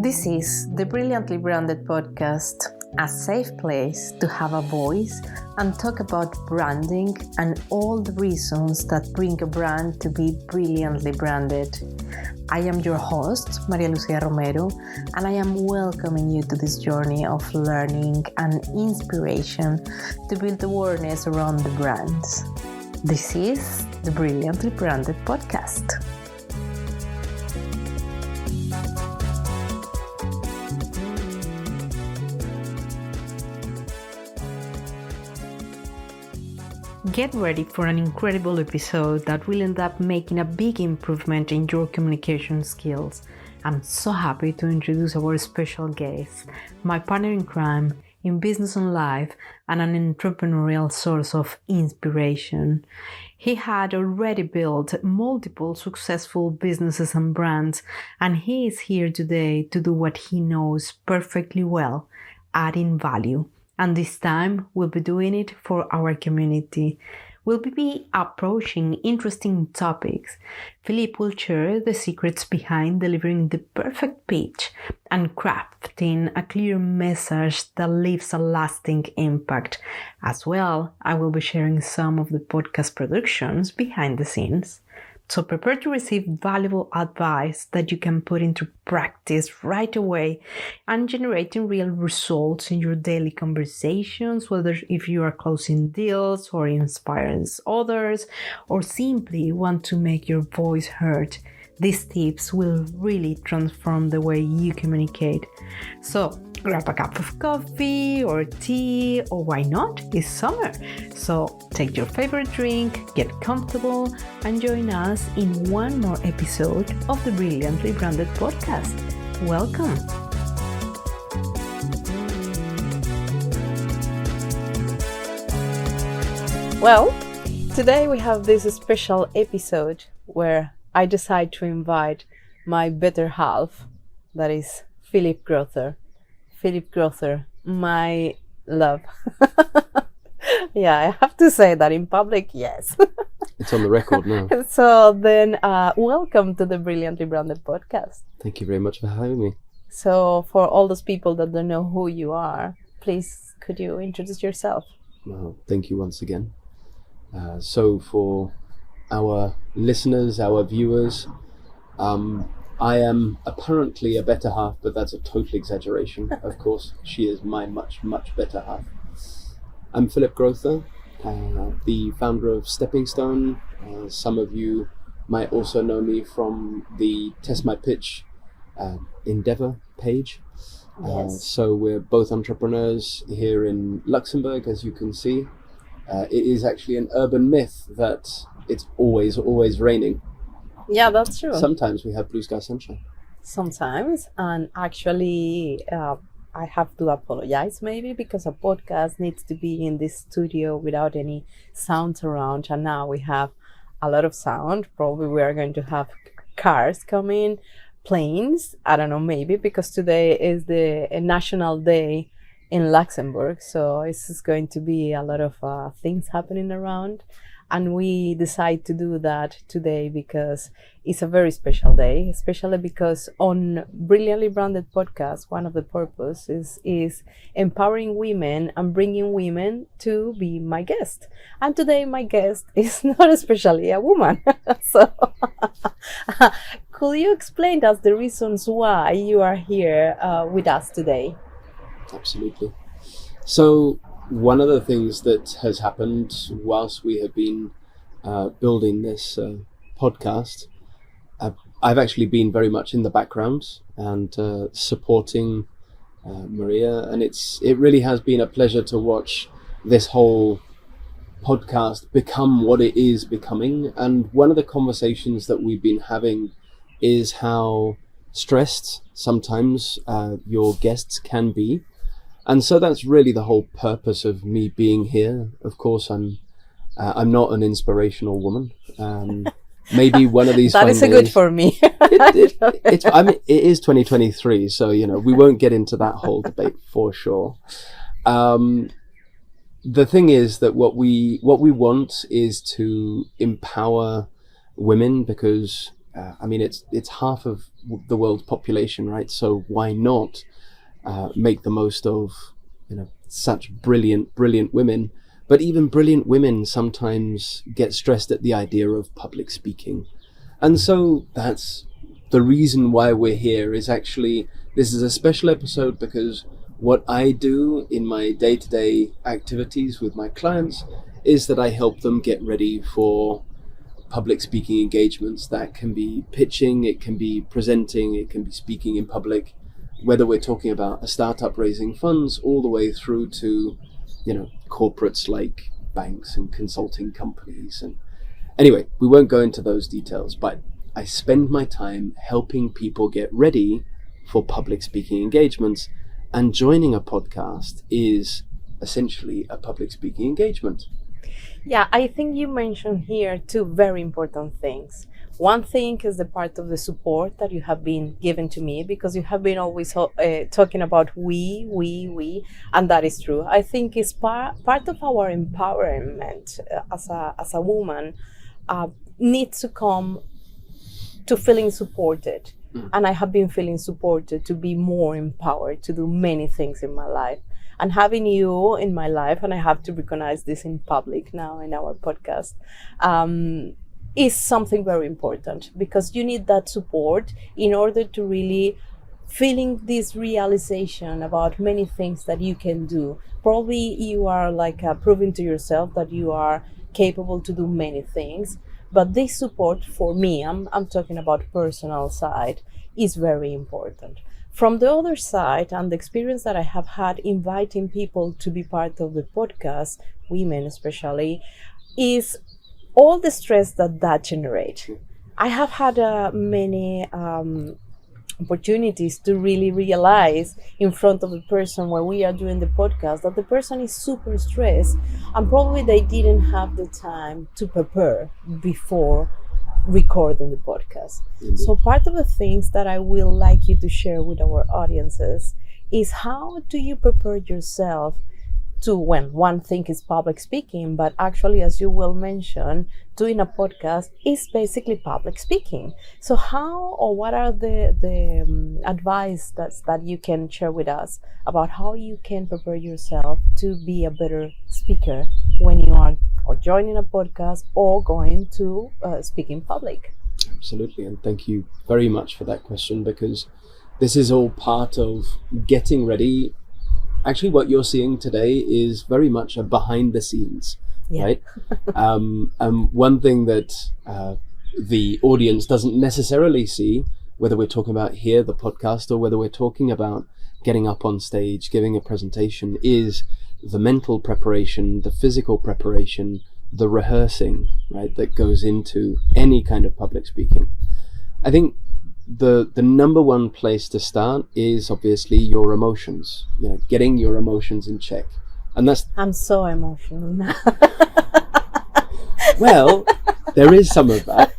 This is the Brilliantly Branded podcast, a safe place to have a voice and talk about branding and all the reasons that bring a brand to be brilliantly branded. I am your host, Maria Lucia Romero, and I am welcoming you to this journey of learning and inspiration to build awareness around the brands. This is the Brilliantly Branded podcast. Get ready for an incredible episode that will end up making a big improvement in your communication skills. I'm so happy to introduce our special guest, my partner in crime, in business and life, and an entrepreneurial source of inspiration. He had already built multiple successful businesses and brands, and he is here today to do what he knows perfectly well, adding value. And this time, we'll be doing it for our community. We'll be approaching interesting topics. Philippe will share the secrets behind delivering the perfect pitch and crafting a clear message that leaves a lasting impact. As well, I will be sharing some of the podcast productions behind the scenes. So prepare to receive valuable advice that you can put into practice right away and generating real results in your daily conversations, whether if you are closing deals or inspiring others or simply want to make your voice heard. These tips will really transform the way you communicate. So grab a cup of coffee or tea, or why not? It's summer. So take your favorite drink, get comfortable, and join us in one more episode of the Brilliantly Branded podcast. Welcome. Well, today we have this special episode where I decide to invite my better half, that is Philippe Grother. Philippe Grother, my love. Yeah, I have to say that in public, yes. It's on the record now. So then, welcome to the Brilliantly Branded podcast. Thank you very much for having me. So for all those people that don't know who you are, please, could you introduce yourself? Well, thank you once again. So for our listeners, our viewers, I am apparently a better half, but that's a total exaggeration. Of course, she is my much, much better half. I'm Philippe Grother, the founder of Stepping Stone. Some of you might also know me from the Test My Pitch Endeavour page. Yes. So we're both entrepreneurs here in Luxembourg, as you can see. It is actually an urban myth that it's always raining. Yeah, that's true. Sometimes we have blue sky sunshine. Sometimes, and actually I have to apologize maybe because a podcast needs to be in this studio without any sounds around, and now we have a lot of sound. Probably we are going to have cars coming, planes, I don't know, maybe because today is the National Day in Luxembourg, so it's going to be a lot of things happening around. And we decide to do that today because it's a very special day, especially because on Brilliantly Branded podcast, one of the purposes is empowering women and bringing women to be my guest. And today my guest is not especially a woman. So could you explain to us the reasons why you are here with us today? Absolutely. So one of the things that has happened whilst we have been building this podcast, I've actually been very much in the background and supporting Maria, and it really has been a pleasure to watch this whole podcast become what it is becoming. And one of the conversations that we've been having is how stressed sometimes your guests can be. And so that's really the whole purpose of me being here. Of course, I'm not an inspirational woman. Maybe one of these. That is good for me. It is 2023, so we won't get into that whole debate for sure. The thing is that what we want is to empower women, because it's half of the world's population, right? So why not make the most of such brilliant women? But even brilliant women sometimes get stressed at the idea of public speaking. And so that's the reason why we're here. Is actually, this is a special episode because what I do in my day-to-day activities with my clients is that I help them get ready for public speaking engagements. That can be pitching, it can be presenting, it can be speaking in public, whether we're talking about a startup raising funds all the way through to corporates like banks and consulting companies. And anyway, we won't go into those details, but I spend my time helping people get ready for public speaking engagements, and joining a podcast is essentially a public speaking engagement. Yeah, I think you mentioned here two very important things. One thing is the part of the support that you have been given to me, because you have been always talking about we, and that is true. I think it's part of our empowerment as a woman needs to come to feeling supported. And I have been feeling supported to be more empowered to do many things in my life. And having you in my life, and I have to recognize this in public now in our podcast, is something very important, because you need that support in order to really feeling this realization about many things that you can do. Probably you are like proving to yourself that you are capable to do many things, but this support for me, I'm talking about personal side, is very important. From the other side, and the experience that I have had inviting people to be part of the podcast, women especially, is all the stress that generates. I have had many opportunities to really realize in front of a person when we are doing the podcast that the person is super stressed, and probably they didn't have the time to prepare before recording the podcast. Indeed. So part of the things that I will like you to share with our audiences is, how do you prepare yourself to, when one thing is public speaking, but actually, as you will mention, doing a podcast is basically public speaking. So how, or what are the advice that you can share with us about how you can prepare yourself to be a better speaker when you are or joining a podcast or going to speak in public? Absolutely, and thank you very much for that question, because this is all part of getting ready. Actually, what you're seeing today is very much a behind the scenes, right? One thing that the audience doesn't necessarily see, whether we're talking about here, the podcast, or whether we're talking about getting up on stage, giving a presentation, is the mental preparation, the physical preparation, the rehearsing, right, that goes into any kind of public speaking. I think the number one place to start is obviously your emotions, getting your emotions in check. And I'm so emotional now. Well, there is some of that.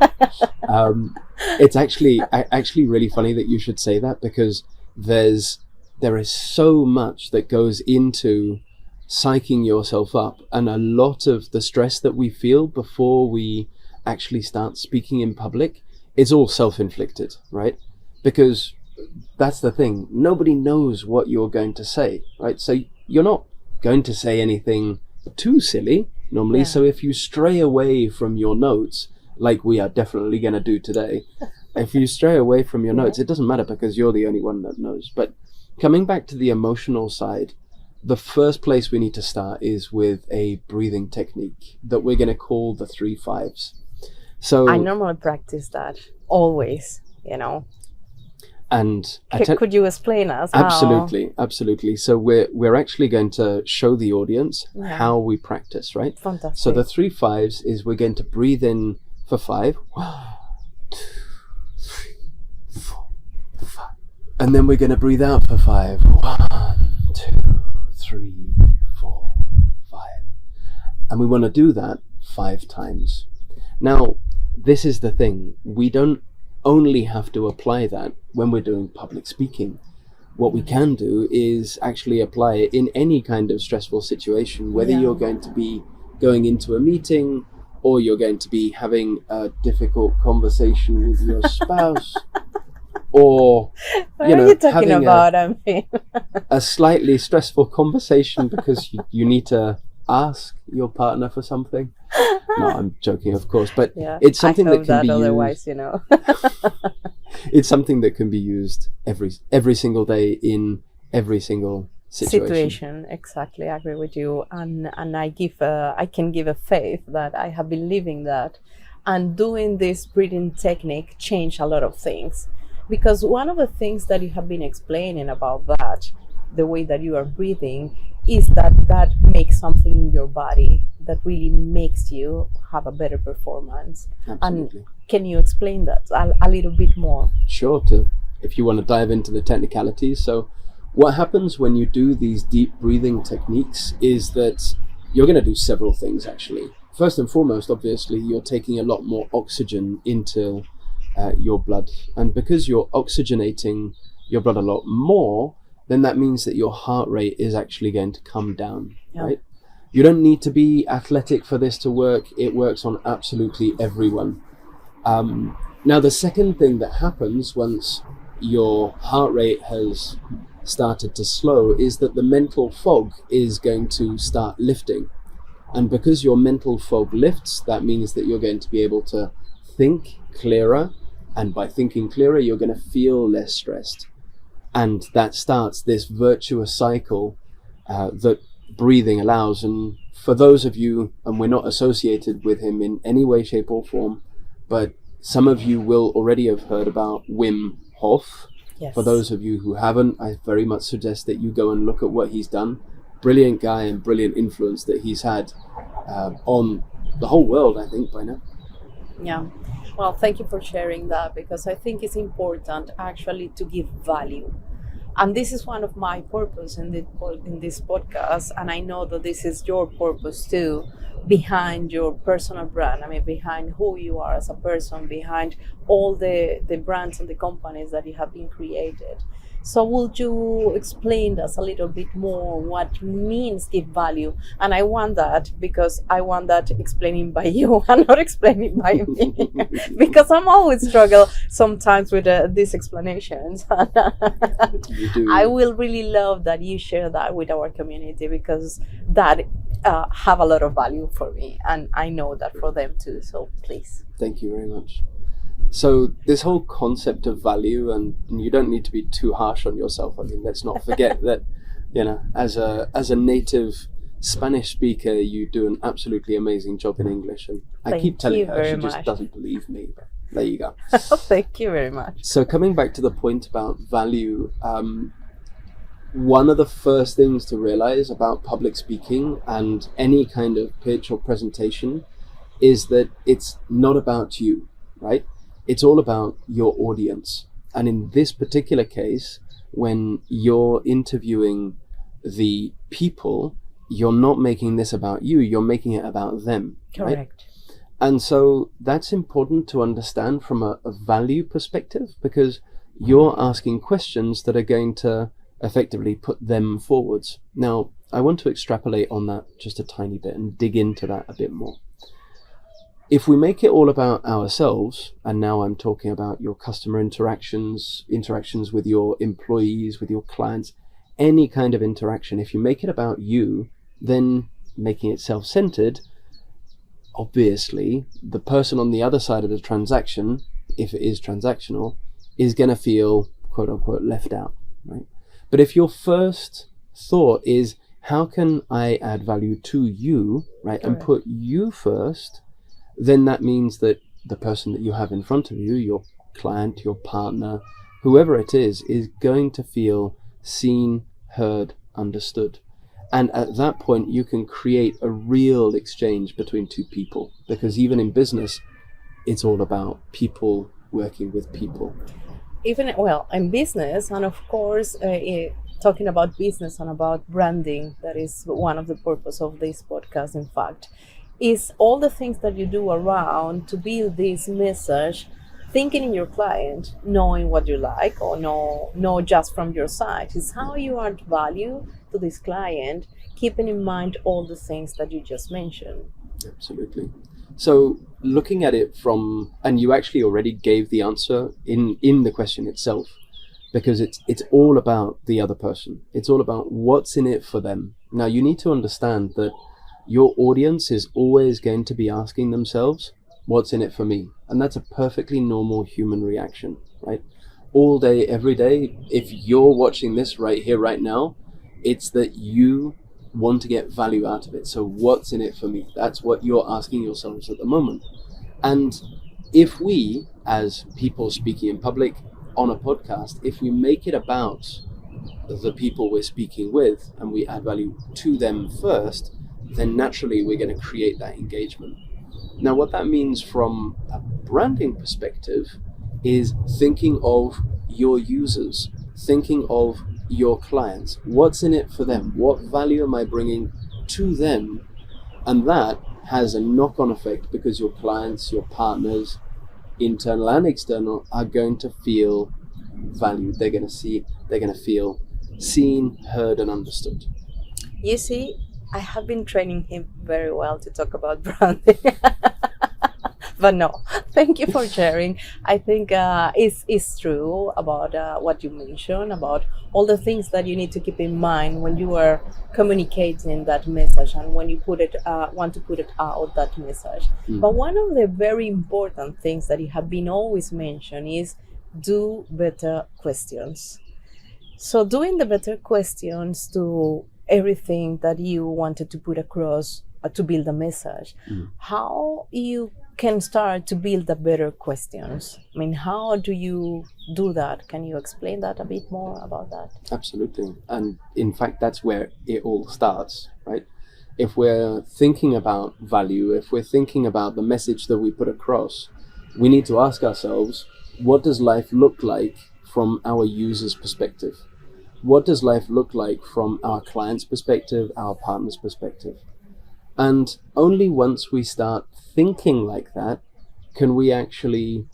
It's actually really funny that you should say that, because there is so much that goes into psyching yourself up, and a lot of the stress that we feel before we actually start speaking in public is all self-inflicted, right? Because that's the thing, nobody knows what you're going to say, right? So you're not going to say anything too silly normally. Yeah. So if you stray away from your notes, like we are definitely going to do today, if you stray away from your notes, it doesn't matter, because you're the only one that knows. But coming back to the emotional side, the first place we need to start is with a breathing technique that we're going to call the 3 5s. So I normally practice that always, And could you explain us? Absolutely. So we're actually going to show the audience how we practice, right? Fantastic. So the 3 5s is we're going to breathe in for 5, 1, 2, 3, 4, 5, and then we're going to breathe out for 5, 1, 2, 3, 4, 5, and we want to do that 5 times. Now, this is the thing, we don't only have to apply that when we're doing public speaking. What we can do is actually apply it in any kind of stressful situation, whether you're going to be going into a meeting or you're going to be having a difficult conversation with your spouse, or what are you talking having about? I mean, a slightly stressful conversation because you need to ask your partner for something. No, I'm joking, of course, but yeah, it's something I that can be otherwise, used. It's something that can be used every single day in every single situation. Exactly, I agree with you, and I can give a faith that I have been living that, and doing this breathing technique changed a lot of things, because one of the things that you have been explaining about that, the way that you are breathing, is that makes something in your body that really makes you have a better performance. Absolutely. And can you explain that a little bit more? Sure, if you want to dive into the technicalities. So what happens when you do these deep breathing techniques is that you're going to do several things, actually. First and foremost, obviously, you're taking a lot more oxygen into your blood. And because you're oxygenating your blood a lot more, then that means that your heart rate is actually going to come down, right? You don't need to be athletic for this to work. It works on absolutely everyone. Now, the second thing that happens once your heart rate has started to slow is that the mental fog is going to start lifting. And because your mental fog lifts, that means that you're going to be able to think clearer. And by thinking clearer, you're going to feel less stressed. And that starts this virtuous cycle that breathing allows. And for those of you, and we're not associated with him in any way, shape or form, but some of you will already have heard about Wim Hof. Yes. For those of you who haven't, I very much suggest that you go and look at what he's done. Brilliant guy and brilliant influence that he's had on the whole world, I think, by now. Yeah. Well, thank you for sharing that, because I think it's important actually to give value. And this is one of my purpose in this podcast, and I know that this is your purpose too, behind your personal brand. I mean, behind who you are as a person, behind all the brands and the companies that you have been created. So would you explain us a little bit more what means give value? And I want that because I want that explaining by you and not explaining by me. Because I'm always struggle sometimes with these explanations. You do. I will really love that you share that with our community, because that have a lot of value for me, and I know that for them too. So please. Thank you very much. So this whole concept of value, and you don't need to be too harsh on yourself. I mean, let's not forget that, as a native Spanish speaker, you do an absolutely amazing job in English. And I keep telling her, she just doesn't believe me. But there you go. Thank you very much. So coming back to the point about value, one of the first things to realize about public speaking and any kind of pitch or presentation is that it's not about you, right? It's all about your audience. And in this particular case, when you're interviewing the people, you're not making this about you, you're making it about them. Correct. Right? And so that's important to understand from a value perspective, because you're asking questions that are going to effectively put them forwards. Now, I want to extrapolate on that just a tiny bit and dig into that a bit more. If we make it all about ourselves, and now I'm talking about your customer interactions with your employees, with your clients, any kind of interaction, if you make it about you, then making it self-centered, obviously the person on the other side of the transaction, if it is transactional, is going to feel quote unquote left out, right? But if your first thought is, how can I add value to you, right, and put you first, then that means that the person that you have in front of you, your client, your partner, whoever it is going to feel seen, heard, understood. And at that point, you can create a real exchange between two people, because even in business, it's all about people working with people. In business, and of course, talking about business and about branding, that is one of the purpose of this podcast, in fact, is all the things that you do around to build this message, thinking in your client, knowing what you like or know just from your side, is how you add value to this client, keeping in mind all the things that you just mentioned. Absolutely. So looking at it from, and you actually already gave the answer in the question itself, because it's all about the other person. It's all about what's in it for them. Now you need to understand that your audience is always going to be asking themselves, what's in it for me? And that's a perfectly normal human reaction, right? All day, every day, if you're watching this right here, right now, it's that you want to get value out of it. So what's in it for me? That's what you're asking yourselves at the moment. And if we, as people speaking in public on a podcast, if we make it about the people we're speaking with and we add value to them first, then naturally we're going to create that engagement. Now, what that means from a branding perspective is thinking of your users, thinking of your clients. What's in it for them? What value am I bringing to them? And that has a knock-on effect because your clients, your partners, internal and external, are going to feel valued. They're going to feel seen, heard, and understood. You see, I have been training him very well to talk about branding. But no, thank you for sharing. I think it's true about what you mentioned, about all the things that you need to keep in mind when you are communicating that message and when you want to put it out, that message. But one of the very important things that you have been always mentioned is do better questions. So doing the better questions to everything that you wanted to put across to build a message, how you can start to build the better questions. I mean, how do you do that? Can you explain that a bit more about that? Absolutely. And in fact, that's where it all starts, right? If we're thinking about value, if we're thinking about the message that we put across, we need to ask ourselves, what does life look like from our user's perspective? What does life look like from our client's perspective, our partner's perspective? And only once we start thinking like that can we actually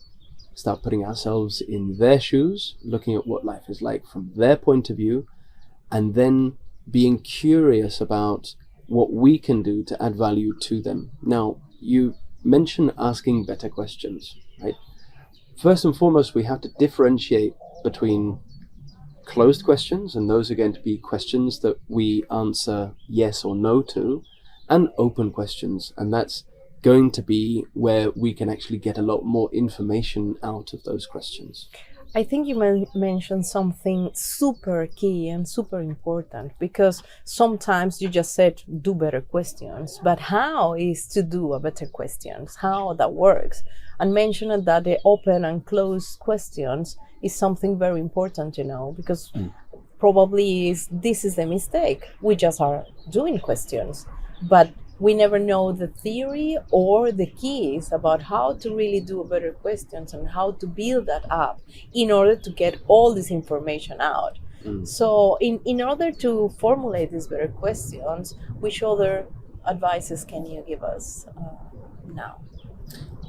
start putting ourselves in their shoes, looking at what life is like from their point of view, and then being curious about what we can do to add value to them. Now, you mentioned asking better questions, right? First and foremost, we have to differentiate between closed questions, and those are going to be questions that we answer yes or no to, and open questions, and that's going to be where we can actually get a lot more information out of those questions. I think you mentioned something super key and super important, because sometimes you just said do better questions, but how is to do a better questions, how that works, and mentioned that the open and closed questions is something very important to know, because probably this is the mistake. We just are doing questions, but we never know the theory or the keys about how to really do better questions and how to build that up in order to get all this information out. So in order to formulate these better questions, which other advices can you give us now?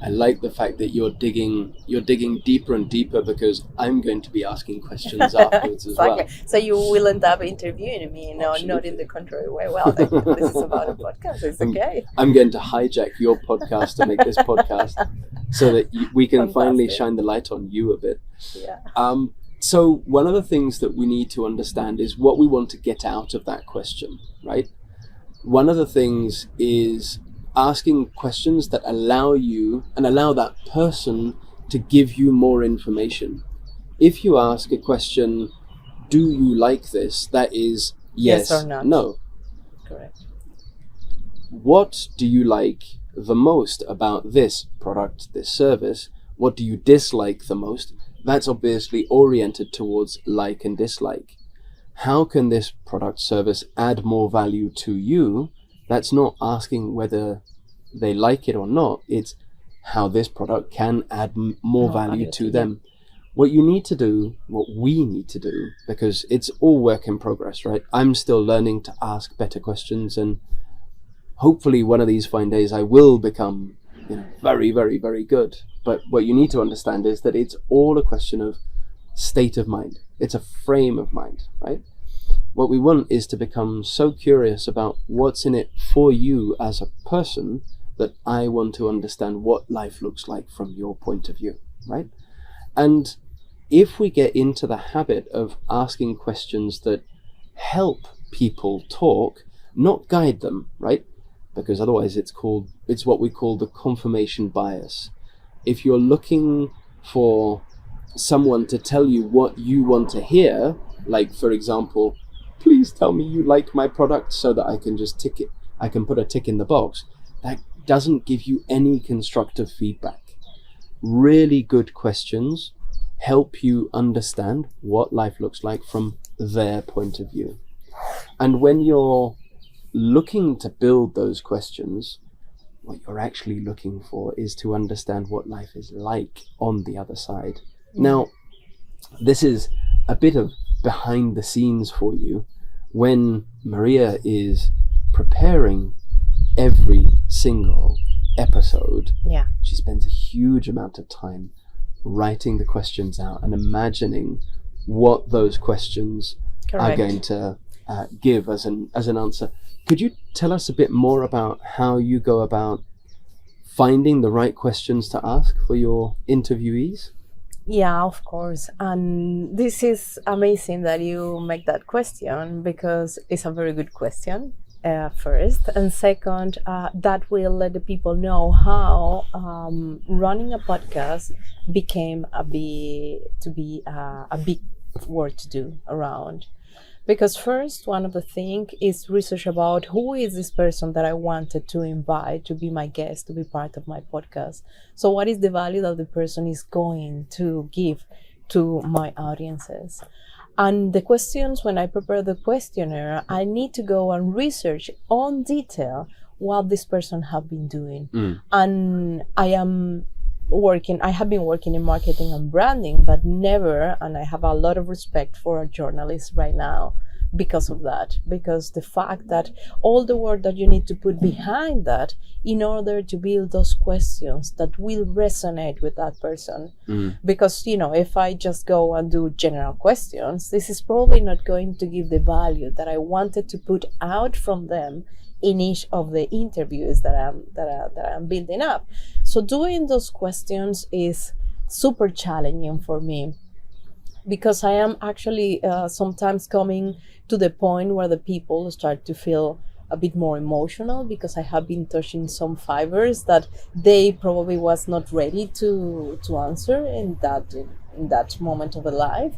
I like the fact that you're digging deeper and deeper, because I'm going to be asking questions afterwards as well. So you will end up interviewing me, not in the contrary way. Well, this is about a podcast. It's okay. I'm going to hijack your podcast to make this podcast so that we can finally shine the light on you a bit. Yeah. So one of the things that we need to understand is what we want to get out of that question, right? One of the things is asking questions that allow you and allow that person to give you more information. If you ask a question, do you like this? That is yes or not. No. Correct. What do you like the most about this product, this service? What do you dislike the most? That's obviously oriented towards like and dislike. How can this product service add more value to you? That's not asking whether they like it or not. It's how this product can add more value to them. What you need to do, what we need to do, because it's all work in progress, right? I'm still learning to ask better questions, and hopefully one of these fine days I will become very, very, very good. But what you need to understand is that it's all a question of state of mind. It's a frame of mind, right? What we want is to become so curious about what's in it for you as a person that I want to understand what life looks like from your point of view, right? And if we get into the habit of asking questions that help people talk, not guide them, right? Because otherwise it's what we call the confirmation bias. If you're looking for someone to tell you what you want to hear, like for example, please tell me you like my product so that I can just tick it, I can put a tick in the box, that doesn't give you any constructive feedback. Really good questions help you understand what life looks like from their point of view. And when you're looking to build those questions, what you're actually looking for is to understand what life is like on the other side. Now, this is a bit of behind the scenes for you. When Maria is preparing every single episode, she spends a huge amount of time writing the questions out and imagining what those questions are going to give as an answer. Could you tell us a bit more about how you go about finding the right questions to ask for your interviewees? Yeah, of course. And this is amazing that you make that question, because it's a very good question, first. And second, that will let the people know how running a podcast became a big work to do around. Because first, one of the things is research about who is this person that I wanted to invite to be my guest, to be part of my podcast. So what is the value that the person is going to give to my audiences? And the questions, when I prepare the questionnaire, I need to go and research on detail what this person have been doing. And I have been working in marketing and branding, but never, and I have a lot of respect for a journalist right now because of that, because the fact that all the work that you need to put behind that in order to build those questions that will resonate with that person. Because, if I just go and do general questions, this is probably not going to give the value that I wanted to put out from them in each of the interviews that I'm building up. So doing those questions is super challenging for me, because I am actually sometimes coming to the point where the people start to feel a bit more emotional, because I have been touching some fibers that they probably was not ready to answer in that moment of their life.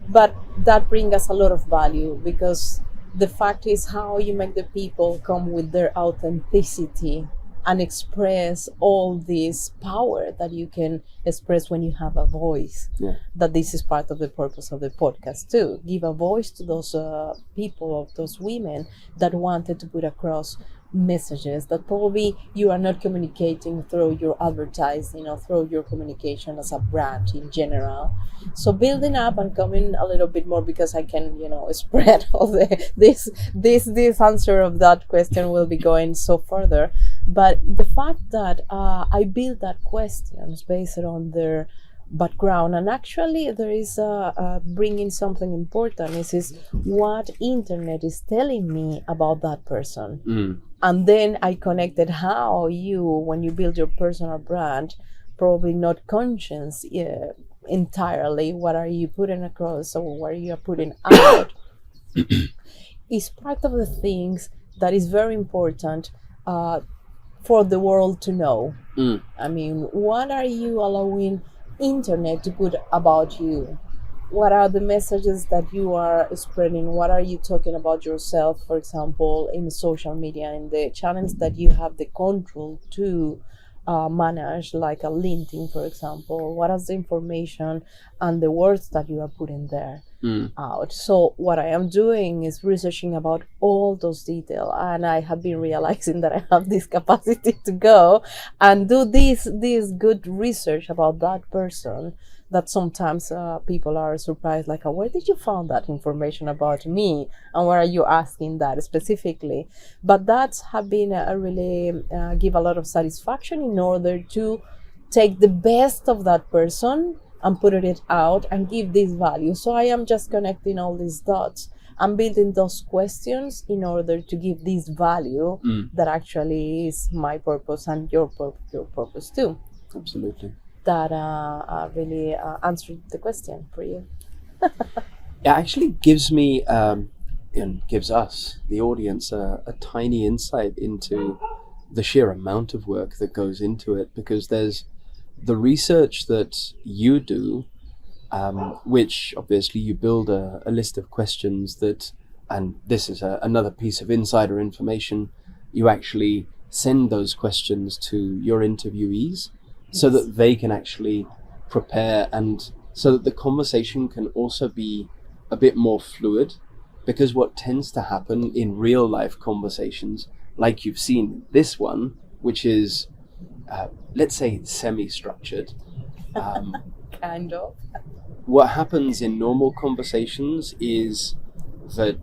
But that brings us a lot of value, because the fact is how you make the people come with their authenticity and express all this power that you can express when you have a voice. That this is part of the purpose of the podcast too. Give a voice to those people, of those women that wanted to put across messages that probably you are not communicating through your advertising or through your communication as a brand in general. So building up and coming a little bit more, because I can spread all this answer of that question will be going so further. But the fact that I build that questions based on their background, and actually there is bringing something important is what internet is telling me about that person. And then I connected how when you build your personal brand, probably not conscious entirely what are you putting across or what you are putting out is part of the things that is very important for the world to know. I mean, what are you allowing internet to put about you? What are the messages that you are spreading? What are you talking about yourself, for example, in social media, in the channels that you have the control to manage, like a LinkedIn, for example? What is the information and the words that you are putting there out? So what I am doing is researching about all those details, and I have been realizing that I have this capacity to go and do this good research about that person, that sometimes people are surprised, like, where did you find that information about me, and where are you asking that specifically? But that's have been really give a lot of satisfaction in order to take the best of that person and put it out and give this value. So I am just connecting all these dots I'm building those questions in order to give this value that actually is my purpose and your purpose too. Absolutely. That really answered the question for you. It actually gives me and gives us, the audience, a tiny insight into the sheer amount of work that goes into it, because there's the research that you do, which obviously you build a list of questions that, and this is another piece of insider information, you actually send those questions to your interviewees so that they can actually prepare, and so that the conversation can also be a bit more fluid. Because what tends to happen in real life conversations, like you've seen this one, which is, let's say, semi-structured. Kind of. What happens in normal conversations is that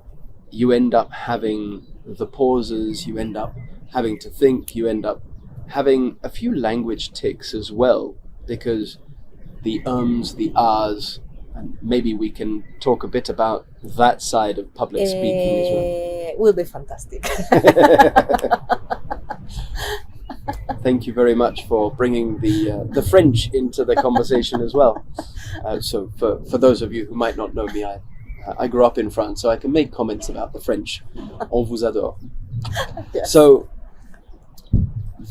you end up having the pauses, you end up having to think, you end up having a few language tics as well, because the ums, the ahs, and maybe we can talk a bit about that side of public speaking as well. Will be fantastic. Thank you very much for bringing the French into the conversation as well. So for those of you who might not know me, I grew up in France, so I can make comments about the French. On vous adore. Yes. So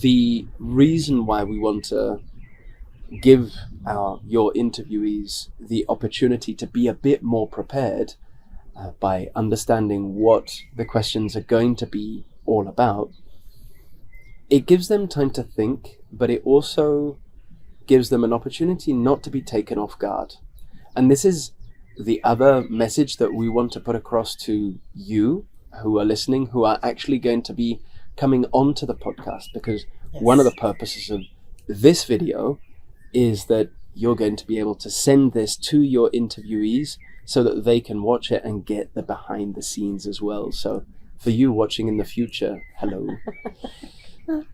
the reason why we want to give your interviewees the opportunity to be a bit more prepared by understanding what the questions are going to be all about, it gives them time to think, but it also gives them an opportunity not to be taken off guard. And this is the other message that we want to put across to you who are listening, who are actually going to be coming onto the podcast, because one of the purposes of this video is that you're going to be able to send this to your interviewees so that they can watch it and get the behind the scenes as well. So for you watching in the future, hello.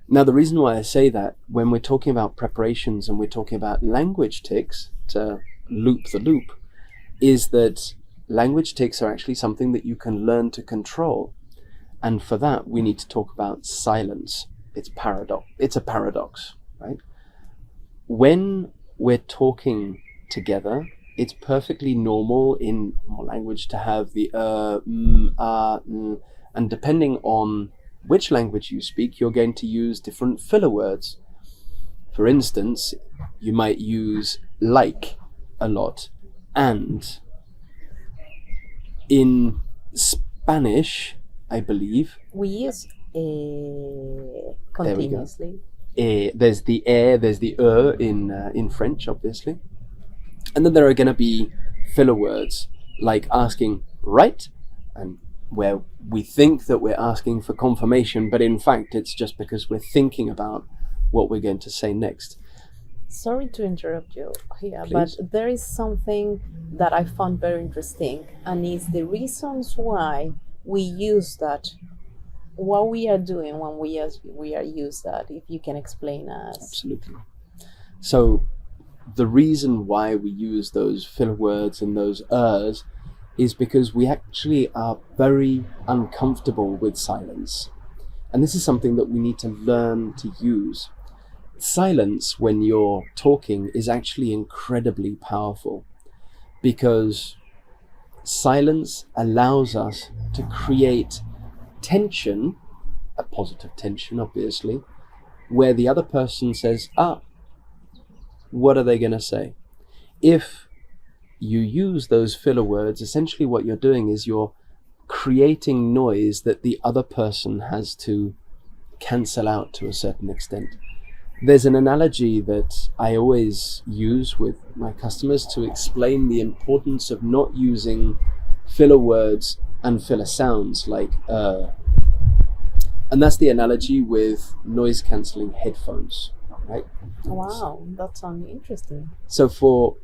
Now, the reason why I say that, when we're talking about preparations and we're talking about language tics, to loop the loop, is that language tics are actually something that you can learn to control. And for that, we need to talk about silence. It's a paradox, right? When we're talking together, it's perfectly normal in more language to have the and depending on which language you speak, you're going to use different filler words. For instance, you might use like a lot, and in Spanish, I believe, we use continuously. There's the there's the in French, obviously. And then there are going to be filler words, like asking right, and where we think that we're asking for confirmation, but in fact it's just because we're thinking about what we're going to say next. Sorry to interrupt you here, Please. but there is something that I found very interesting, and it's the reasons why we use that, what we are doing when we are use that, if you can explain us. Absolutely. So the reason why we use those filler words and those ers is because we actually are very uncomfortable with silence. And this is something that we need to learn to use. Silence, when you're talking, is actually incredibly powerful, because silence allows us to create tension, a positive tension, obviously, where the other person says, what are they going to say? If you use those filler words, essentially what you're doing is you're creating noise that the other person has to cancel out to a certain extent. There's an analogy that I always use with my customers to explain the importance of not using filler words and filler sounds like and that's the analogy with noise cancelling headphones, right? Wow, that sounds interesting. So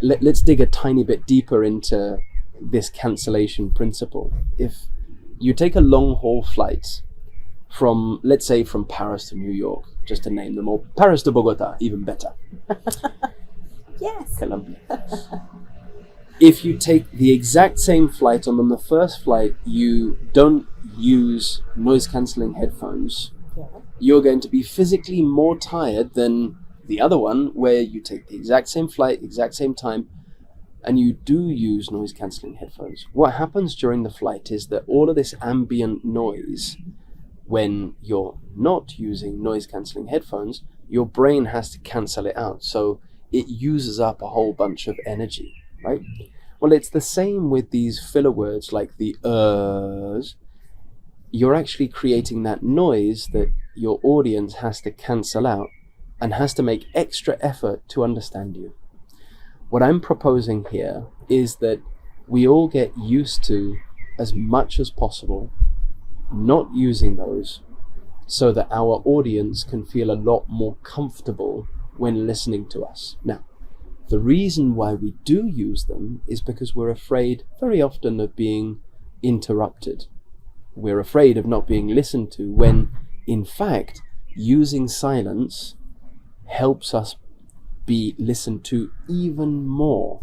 let's dig a tiny bit deeper into this cancellation principle. If you take a long haul flight from, let's say, from Paris to New York, just to name them all, Paris to Bogota, even better. Yes. Colombia. if you take the exact same flight, and on the first flight you don't use noise cancelling headphones, you're going to be physically more tired than the other one, where you take the exact same flight, exact same time, and you do use noise cancelling headphones. What happens during the flight is that all of this ambient noise, when you're not using noise cancelling headphones, your brain has to cancel it out. So it uses up a whole bunch of energy, right? Well, it's the same with these filler words like the You're actually creating that noise that your audience has to cancel out and has to make extra effort to understand you. What I'm proposing here is that we all get used to, as much as possible, not using those, so that our audience can feel a lot more comfortable when listening to us. Now, the reason why we do use them is because we're afraid very often of being interrupted. We're afraid of not being listened to, when in fact using silence helps us be listened to even more.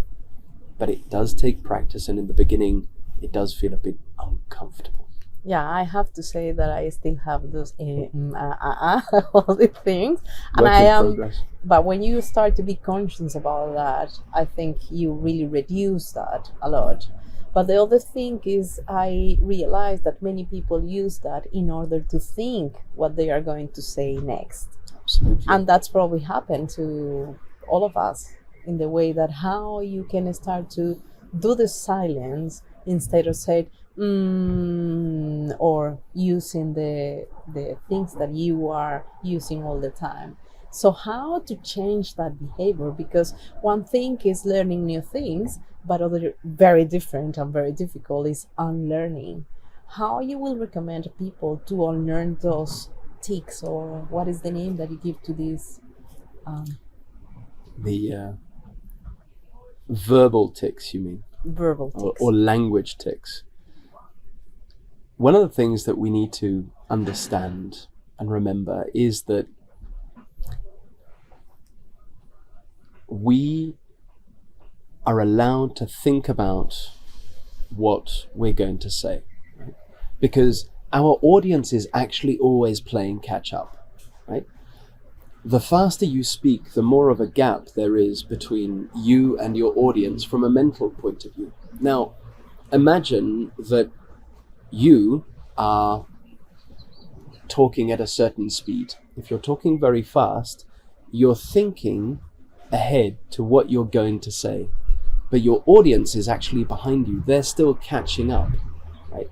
But it does take practice, and in the beginning it does feel a bit uncomfortable. Yeah, I have to say that I still have those all the things, and Work I in am. progress. But when you start to be conscious about that, I think you really reduce that a lot. But the other thing is, I realize that many people use that in order to think what they are going to say next. Absolutely. And that's probably happened to all of us, in the way that how you can start to do the silence instead of saying or using the things that you are using all the time. So how to change that behavior? Because one thing is learning new things, but other very different and very difficult is unlearning. How you will recommend people to unlearn those tics, or what is the name that you give to these? The verbal tics, you mean? Verbal tics. Or language tics. One of the things that we need to understand and remember is that we are allowed to think about what we're going to say, right? Because our audience is actually always playing catch up, right? The faster you speak, the more of a gap there is between you and your audience from a mental point of view. Now, imagine that you are talking at a certain speed. If you're talking very fast, you're thinking ahead to what you're going to say, but your audience is actually behind you. They're still catching up, right?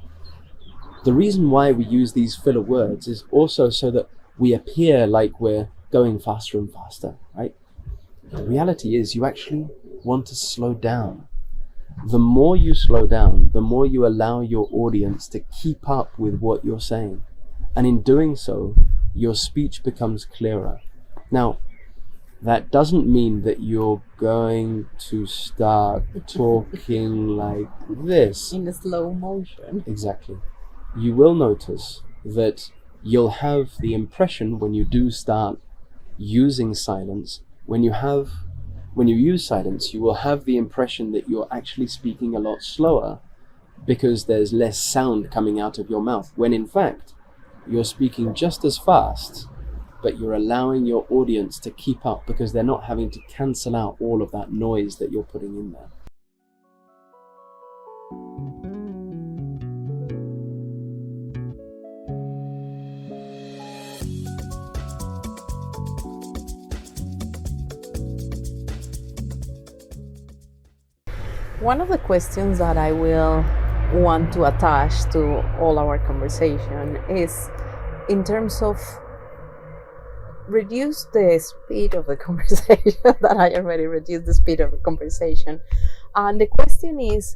The reason why we use these filler words is also so that we appear like we're going faster and faster, right? The reality is you actually want to slow down. The more you slow down, the more you allow your audience to keep up with what you're saying. And in doing so, your speech becomes clearer. Now, that doesn't mean that you're going to start talking like this. In a slow motion. Exactly. You will notice that you'll have the impression, when you do start using silence, when you use silence, you will have the impression that you're actually speaking a lot slower, because there's less sound coming out of your mouth, when in fact you're speaking just as fast, but you're allowing your audience to keep up, because they're not having to cancel out all of that noise that you're putting in there. One of the questions that I will want to attach to all our conversation is in terms of reduce the speed of the conversation, that I already reduced the speed of the conversation. And the question is,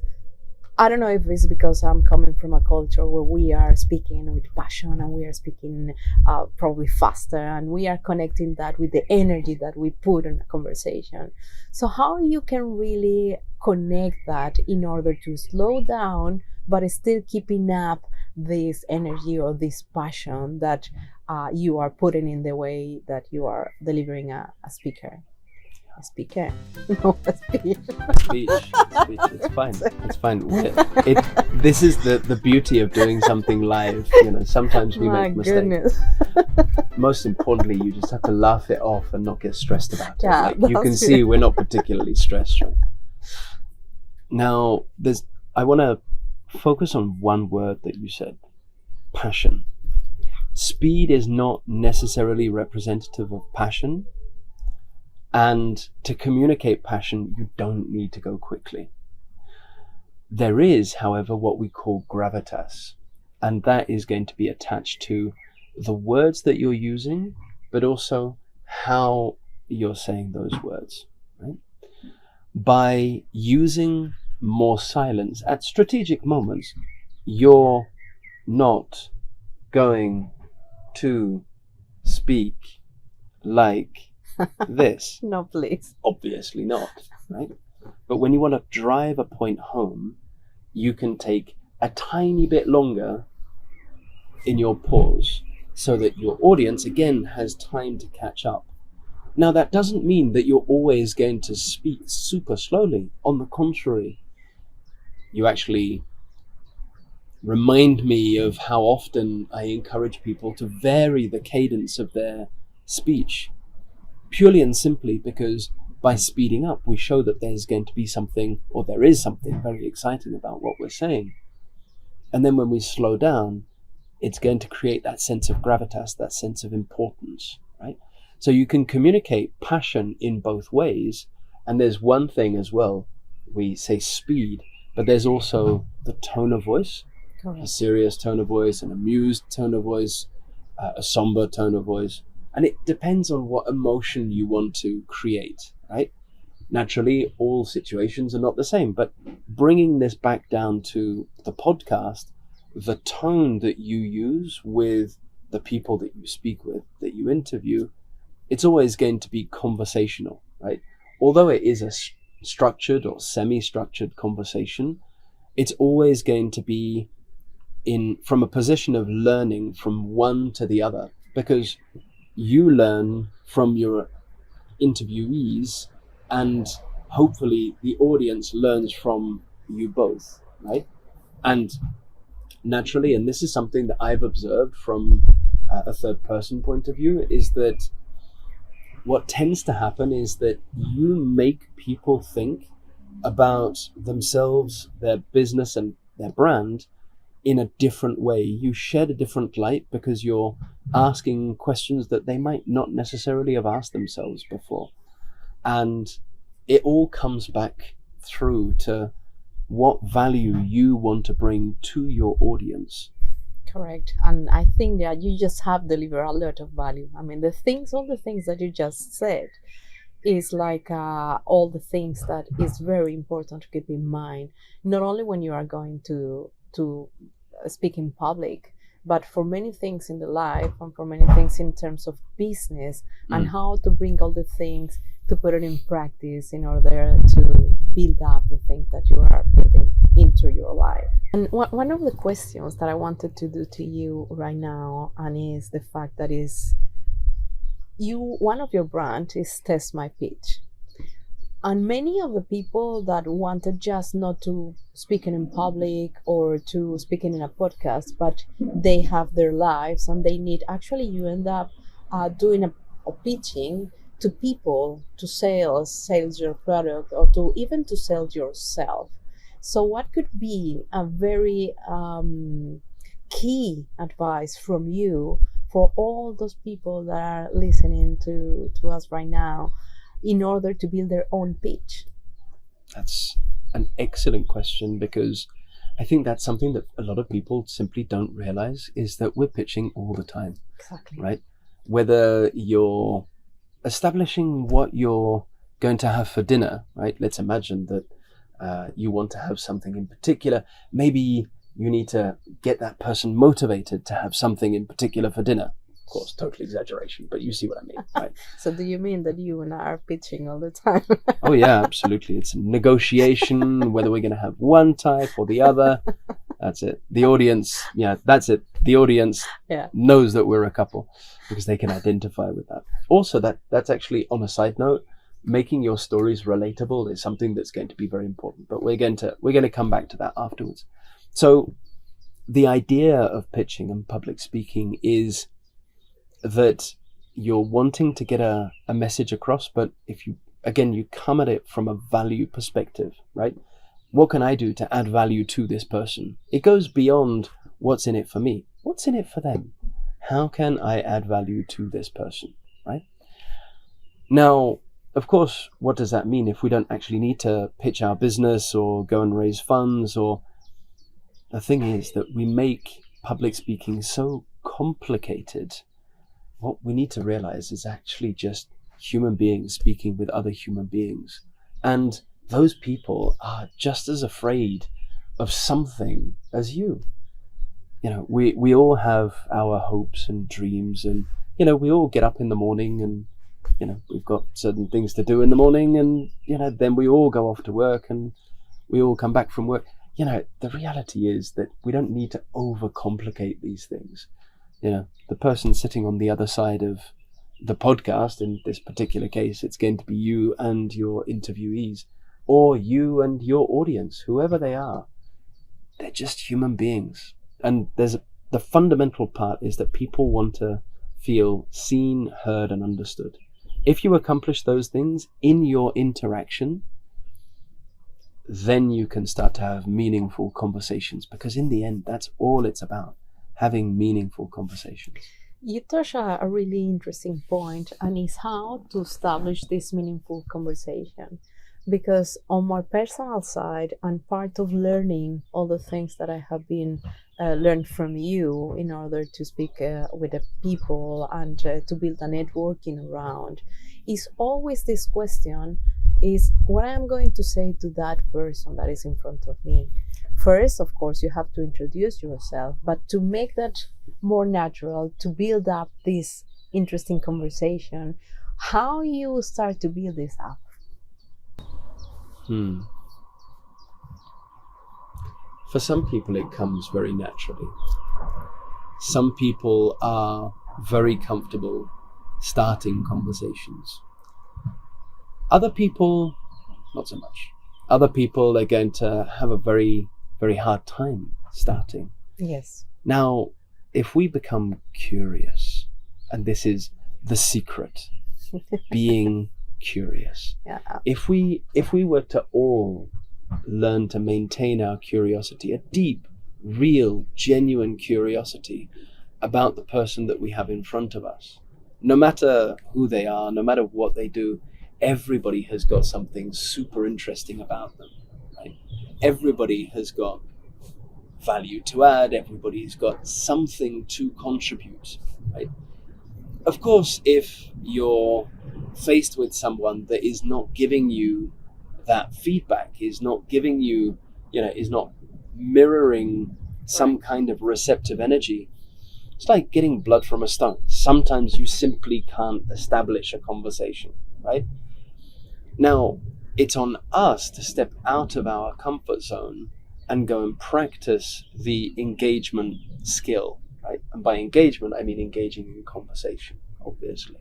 I don't know if it's because I'm coming from a culture where we are speaking with passion, and we are speaking probably faster, and we are connecting that with the energy that we put in a conversation. So how you can really connect that in order to slow down, but still keeping up this energy or this passion that you are putting in the way that you are delivering a speaker? Speaker. No, speech. Speech. It's fine. It's fine. This is the beauty of doing something live. Sometimes we My make mistakes. goodness. Most importantly, you just have to laugh it off and not get stressed about it. Yeah, You can that's see we're not particularly stressed, right? Now, I want to focus on one word that you said: passion. Speed is not necessarily representative of passion. And to communicate passion, you don't need to go quickly. There is, however, what we call gravitas, and that is going to be attached to the words that you're using, but also how you're saying those words, right? By using more silence at strategic moments, you're not going to speak like this. No, please. Obviously not, right? But when you want to drive a point home, you can take a tiny bit longer in your pause so that your audience, again, has time to catch up. Now, that doesn't mean that you're always going to speak super slowly. On the contrary, you actually remind me of how often I encourage people to vary the cadence of their speech, purely and simply because by speeding up, we show that there's going to be something, or there is something very exciting about what we're saying. And then when we slow down, it's going to create that sense of gravitas, that sense of importance, right? So you can communicate passion in both ways. And there's one thing as well, we say speed, but there's also the tone of voice, a serious tone of voice, an amused tone of voice, a somber tone of voice. And it depends on what emotion you want to create, right? Naturally, all situations are not the same, but bringing this back down to the podcast, the tone that you use with the people that you speak with, that you interview, it's always going to be conversational, right? Although it is a structured or semi-structured conversation, it's always going to be from a position of learning from one to the other, because you learn from your interviewees and hopefully the audience learns from you both, right? And naturally, and this is something that I've observed from a third person point of view, is that what tends to happen is that you make people think about themselves, their business and their brand in a different way. You shed a different light because you're asking questions that they might not necessarily have asked themselves before. And it all comes back through to what value you want to bring to your audience. Correct. And I think that you just have delivered a lot of value. I mean, all the things that you just said is like all the things that is very important to keep in mind, not only when you are going to speak in public, but for many things in the life and for many things in terms of business and how to bring all the things to put it in practice in order to build up the things that you are building into your life. And one of the questions that I wanted to do to you right now, and is the fact that one of your brand is Test My Pitch. And many of the people that wanted just not to speaking in public or to speaking in a podcast, but they have their lives and they need, actually you end up doing a pitching to people, to sales your product, or to even to sell yourself. So what could be a very key advice from you for all those people that are listening to us right now, in order to build their own pitch? That's an excellent question, because I think that's something that a lot of people simply don't realize, is that we're pitching all the time. Exactly. Right? Whether you're establishing what you're going to have for dinner, right? Let's imagine that you want to have something in particular. Maybe you need to get that person motivated to have something in particular for dinner. Of course, total exaggeration, but you see what I mean, right? So do you mean that you and I are pitching all the time? Oh yeah, absolutely. It's a negotiation, whether we're going to have one type or the other. That's it. The audience, that's it. The audience knows that we're a couple because they can identify with that. Also, that's actually, on a side note, making your stories relatable is something that's going to be very important, but we're going to come back to that afterwards. So the idea of pitching and public speaking is that you're wanting to get a message across, but if you come at it from a value perspective, right? What can I do to add value to this person? It goes beyond what's in it for me. What's in it for them? How can I add value to this person, right? Now, of course, what does that mean if we don't actually need to pitch our business or go and raise funds? Or the thing is that we make public speaking so complicated. What we need to realize is actually just human beings speaking with other human beings. And those people are just as afraid of something as you. We all have our hopes and dreams, and, we all get up in the morning and, we've got certain things to do in the morning, and, then we all go off to work and we all come back from work. The reality is that we don't need to overcomplicate these things. The person sitting on the other side of the podcast, in this particular case, it's going to be you and your interviewees, or you and your audience, whoever they are. They're just human beings. And the fundamental part is that people want to feel seen, heard, and understood. If you accomplish those things in your interaction, then you can start to have meaningful conversations, because in the end, that's all it's about, having meaningful conversations. You touch a really interesting point, and is how to establish this meaningful conversation. Because on my personal side, and part of learning all the things that I have been learned from you in order to speak with the people and to build a networking around, is always this question, is what I'm going to say to that person that is in front of me. First, of course, you have to introduce yourself, but to make that more natural, to build up this interesting conversation, how you start to build this up? For some people, it comes very naturally. Some people are very comfortable starting conversations. Other people, not so much. Other people are going to have a very, very hard time starting. Yes. Now, if we become curious, and this is the secret, being curious. Yeah. If we were to all learn to maintain our curiosity, a deep, real, genuine curiosity about the person that we have in front of us, no matter who they are, no matter what they do, everybody has got something super interesting about them, right? Everybody has got value to add. Everybody's got something to contribute, right? Of course, if you're faced with someone that is not giving you that feedback, is not giving you, is not mirroring some kind of receptive energy, it's like getting blood from a stone. Sometimes you simply can't establish a conversation, right? Now, it's on us to step out of our comfort zone and go and practice the engagement skill, right? And by engagement, I mean engaging in conversation, obviously.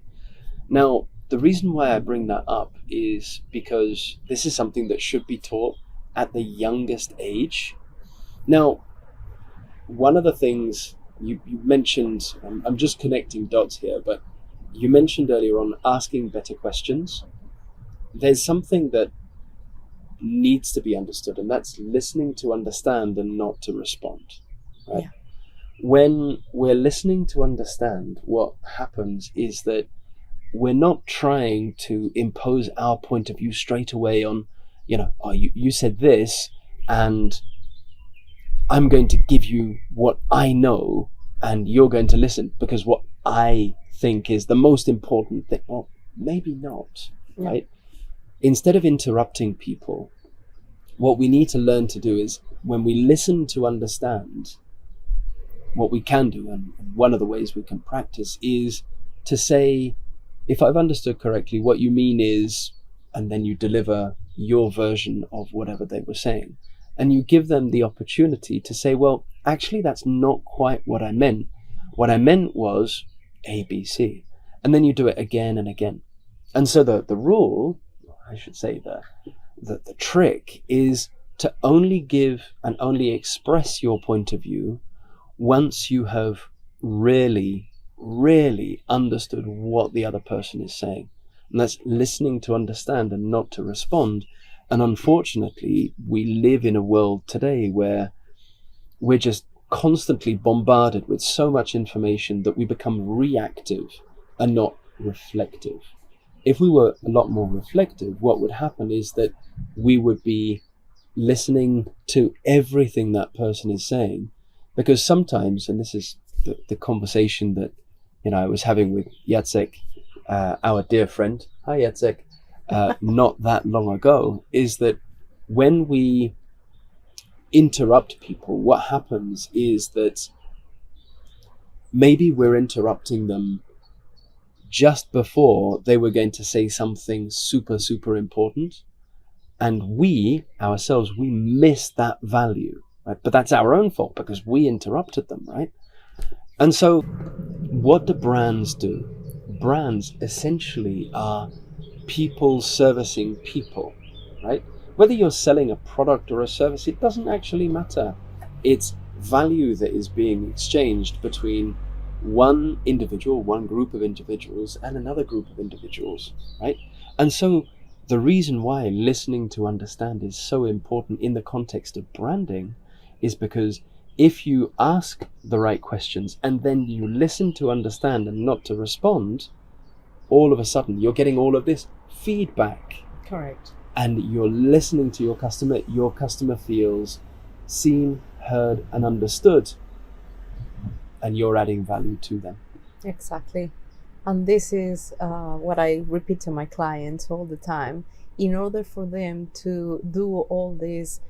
Now, the reason why I bring that up is because this is something that should be taught at the youngest age. Now, one of the things you mentioned, I'm just connecting dots here, but you mentioned earlier on asking better questions. There's something that needs to be understood, and that's listening to understand and not to respond, right? Yeah. When we're listening to understand, what happens is that we're not trying to impose our point of view straight away on, you said this, and I'm going to give you what I know, and you're going to listen because what I think is the most important thing. Well, maybe not, right? Instead of interrupting people, what we need to learn to do is, when we listen to understand, what we can do, and one of the ways we can practice, is to say, if I've understood correctly, what you mean is, and then you deliver your version of whatever they were saying. And you give them the opportunity to say, well, actually, that's not quite what I meant. What I meant was A, B, C. And then you do it again and again. And so the rule I should say the trick is to only give and only express your point of view once you have really, really understood what the other person is saying. And that's listening to understand and not to respond. And unfortunately, we live in a world today where we're just constantly bombarded with so much information that we become reactive and not reflective. If we were a lot more reflective, what would happen is that we would be listening to everything that person is saying, because sometimes, and this is the conversation that I was having with Jacek, our dear friend, hi Jacek, not that long ago, is that when we interrupt people, what happens is that maybe we're interrupting them just before they were going to say something super, super important. And we ourselves, we miss that value, right? But that's our own fault because we interrupted them, right? And so what do brands do? Brands essentially are people servicing people, right? Whether you're selling a product or a service, it doesn't actually matter. It's value that is being exchanged between one individual, one group of individuals, and another group of individuals, right? And so the reason why listening to understand is so important in the context of branding is because if you ask the right questions and then you listen to understand and not to respond, all of a sudden you're getting all of this feedback. Correct. And you're listening to your customer feels seen, heard, and understood, and you're adding value to them. Exactly. And this is what I repeat to my clients all the time. In order for them to do all this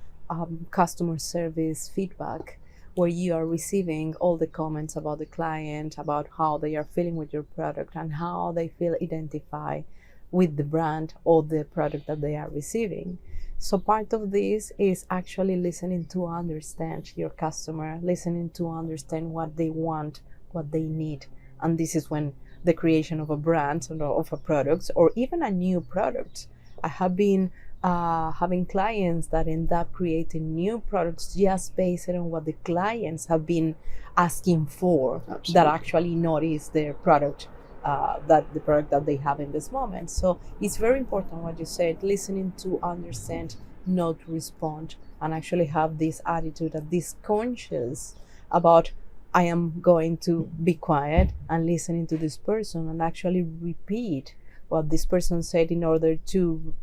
customer service feedback, where you are receiving all the comments about the client, about how they are feeling with your product and how they feel identified with the brand or the product that they are receiving. So part of this is actually listening to understand your customer, listening to understand what they want, what they need. And this is when the creation of a brand or of a product or even a new product. I have been having clients that end up creating new products just based on what the clients have been asking for. Absolutely. That actually notice their product, the product that they have in this moment. So it's very important what you said, listening to understand, not respond, and actually have this attitude and this conscious about I am going to be quiet and listening to this person and actually repeat what this person said in order to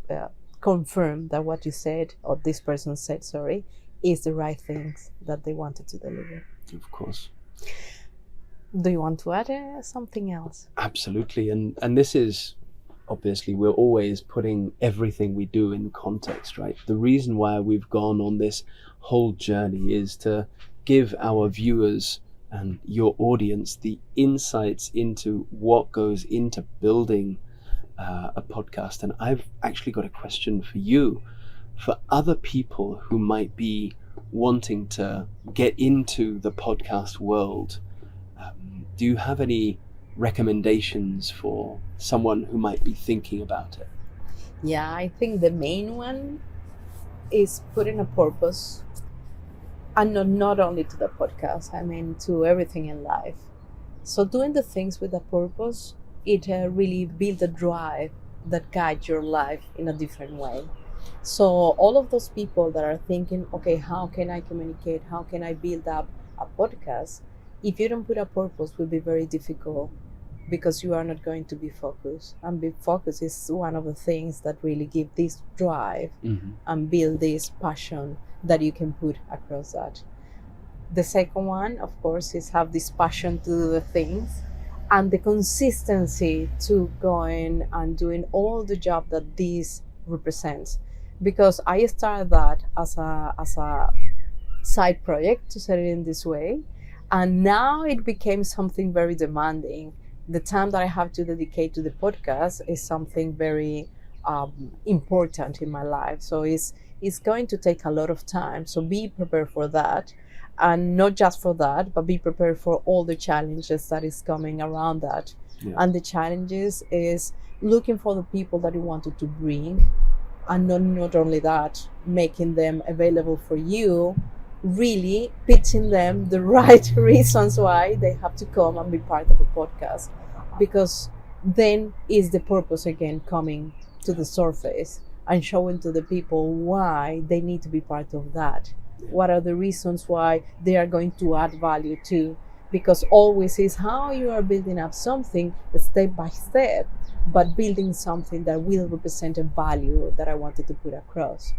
confirm that what you said, or this person said, sorry, is the right things that they wanted to deliver. Of course. Do you want to add something else? Absolutely. And this is, obviously, we're always putting everything we do in context, right? The reason why we've gone on this whole journey is to give our viewers and your audience the insights into what goes into building a podcast. And I've actually got a question for you, for other people who might be wanting to get into the podcast world. Do you have any recommendations for someone who might be thinking about it? Yeah, I think the main one is putting a purpose, and not only to the podcast, I mean to everything in life. So doing the things with a purpose, it really builds a drive that guides your life in a different way. So all of those people that are thinking, okay, how can I communicate? How can I build up a podcast? If you don't put a purpose, it will be very difficult because you are not going to be focused. And be focused is one of the things that really give this drive and build this passion that you can put across that. The second one, of course, is have this passion to do the things and the consistency to going and doing all the job that this represents. Because I started that as a side project, to say it in this way, and now it became something very demanding. The time that I have to dedicate to the podcast is something very important in my life. So it's going to take a lot of time. So be prepared for that. And not just for that, but be prepared for all the challenges that is coming around that. Yeah. And the challenges is looking for the people that you wanted to bring and not only that, making them available for you, really pitching them the right reasons why they have to come and be part of the podcast, because then is the purpose again coming to the surface and showing to the people why they need to be part of that. What are the reasons why they are going to add value to? Because always is how you are building up something step by step, but building something that will represent a value that I wanted to put across.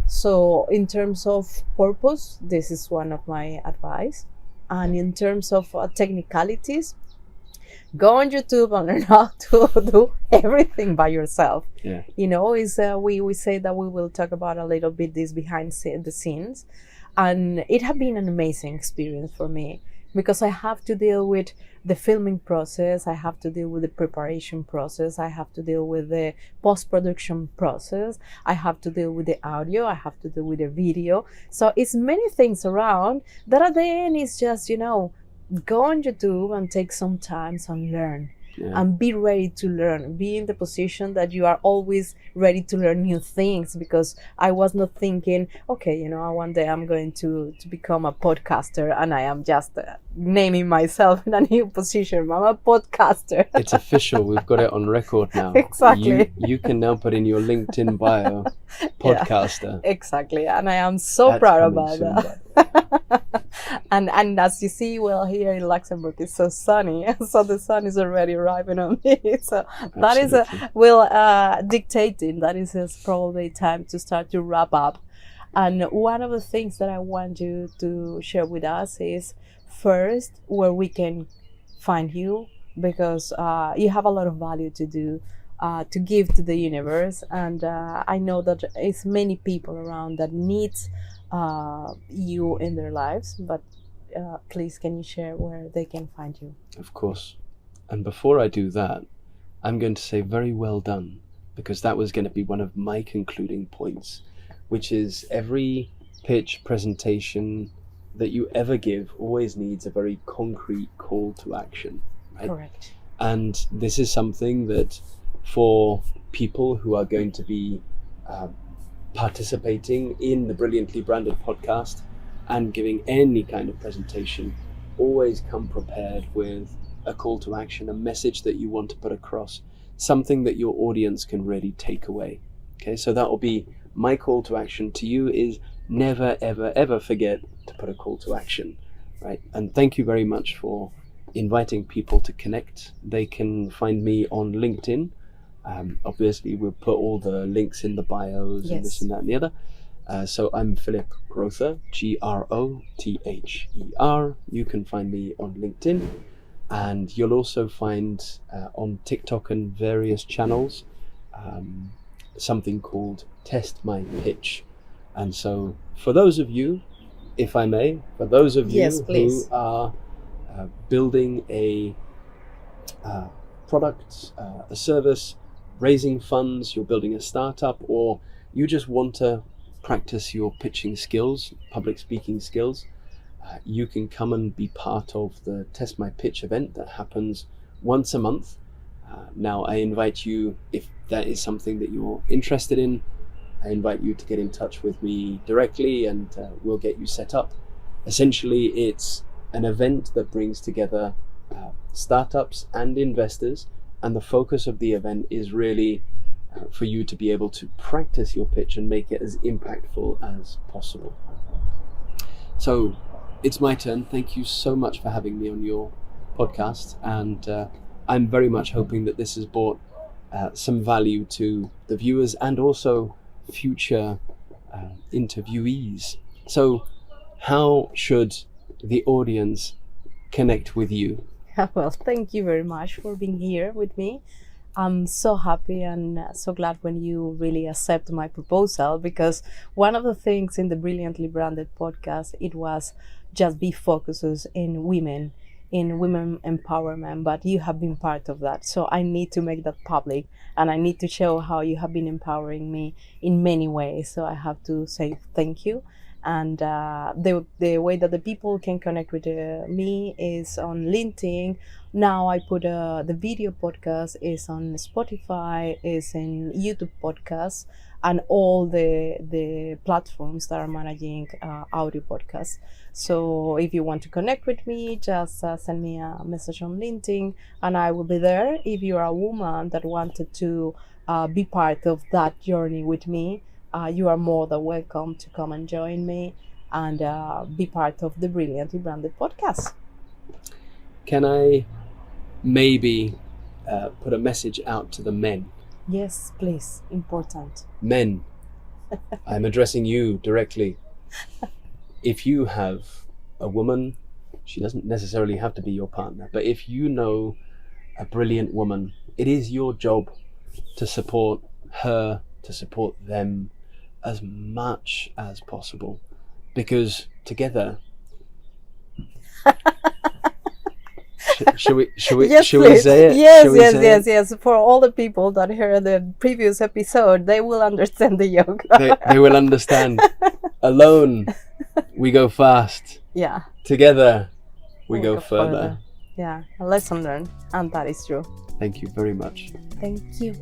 So in terms of purpose, this is one of my advice. And in terms of technicalities, go on YouTube and learn how to do everything by yourself. Yeah. Is we say that we will talk about a little bit this behind the scenes, and it has been an amazing experience for me, because I have to deal with the filming process, I have to deal with the preparation process, I have to deal with the post-production process, I have to deal with the audio, I have to deal with the video. So it's many things around that at the end is just, go on YouTube and take some time and learn. Yeah. And be ready to learn. Be in the position that you are always ready to learn new things, because I was not thinking, okay, one day I'm going to become a podcaster, and I am just naming myself in a new position. I'm a podcaster. It's official. We've got it on record now. Exactly. You can now put in your LinkedIn bio, podcaster. Yeah, exactly. And I am so That's proud coming about soon, that. And as you see, well, here in Luxembourg it's so sunny, so the sun is already arriving on me. So that is dictating. That is probably time to start to wrap up. And one of the things that I want you to share with us is first where we can find you, because you have a lot of value to do. To give to the universe, and I know that it's many people around that needs you in their lives, but please, can you share where they can find you? Of course. And before I do that, I'm going to say very well done, because that was going to be one of my concluding points, which is every pitch presentation that you ever give always needs a very concrete call to action, right? Correct. And this is something that for people who are going to be participating in the Brilliantly Branded podcast and giving any kind of presentation, always come prepared with a call to action, a message that you want to put across, something that your audience can really take away. Okay, so that will be my call to action to you, is never, ever, ever forget to put a call to action, right? And thank you very much for inviting people to connect. They can find me on LinkedIn. Obviously, we'll put all the links in the bios. Yes. And this and that and the other. So I'm Philip Grother, Grother. You can find me on LinkedIn, and you'll also find on TikTok and various channels something called Test My Pitch. And so for those of you, if I may, for those of you Yes, please. who are building a product, a service, raising funds, you're building a startup, or you just want to practice your pitching skills, public speaking skills, you can come and be part of the Test My Pitch event that happens once a month. Now, I invite you, if that is something that you're interested in, I invite you to get in touch with me directly, and we'll get you set up. Essentially, it's an event that brings together startups and investors, and the focus of the event is really for you to be able to practice your pitch and make it as impactful as possible. So it's my turn. Thank you so much for having me on your podcast, and I'm very much hoping that this has brought some value to the viewers and also future interviewees. So how should the audience connect with you? Well, thank you very much for being here with me. I'm so happy and so glad when you really accept my proposal, because one of the things in the Brilliantly Branded podcast, it was just be focuses in women empowerment, but you have been part of that. So I need to make that public, and I need to show how you have been empowering me in many ways. So I have to say thank you. And the way that the people can connect with me is on LinkedIn. Now I put the video podcast is on Spotify, is in YouTube podcasts, and all the platforms that are managing audio podcasts. So if you want to connect with me, just send me a message on LinkedIn, and I will be there. If you're a woman that wanted to be part of that journey with me, you are more than welcome to come and join me and be part of the Brilliantly Branded podcast. Can I maybe put a message out to the men? Yes, please. Important. Men, I'm addressing you directly. If you have a woman, she doesn't necessarily have to be your partner, but if you know a brilliant woman, it is your job to support her, to support them as much as possible, because together Should we Yes, say it? Yes. For all the people that heard the previous episode, they will understand the joke. They will understand. Alone, we go fast. Yeah. Together, we go further. Yeah, a lesson learned, and that is true. Thank you very much. Thank you.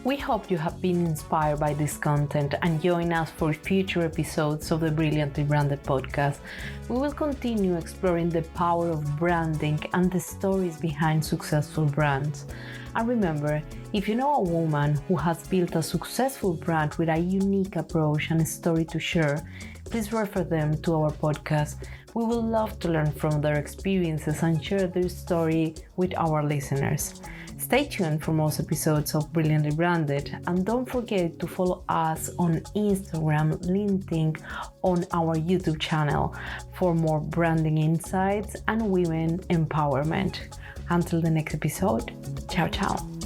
We hope you have been inspired by this content and join us for future episodes of the Brilliantly Branded podcast. We will continue exploring the power of branding and the stories behind successful brands. And remember, if you know a woman who has built a successful brand with a unique approach and a story to share, please refer them to our podcast. We would love to learn from their experiences and share their story with our listeners. Stay tuned for most episodes of Brilliantly Branded, and don't forget to follow us on Instagram, LinkedIn, on our YouTube channel for more branding insights and women empowerment. Until the next episode, ciao ciao.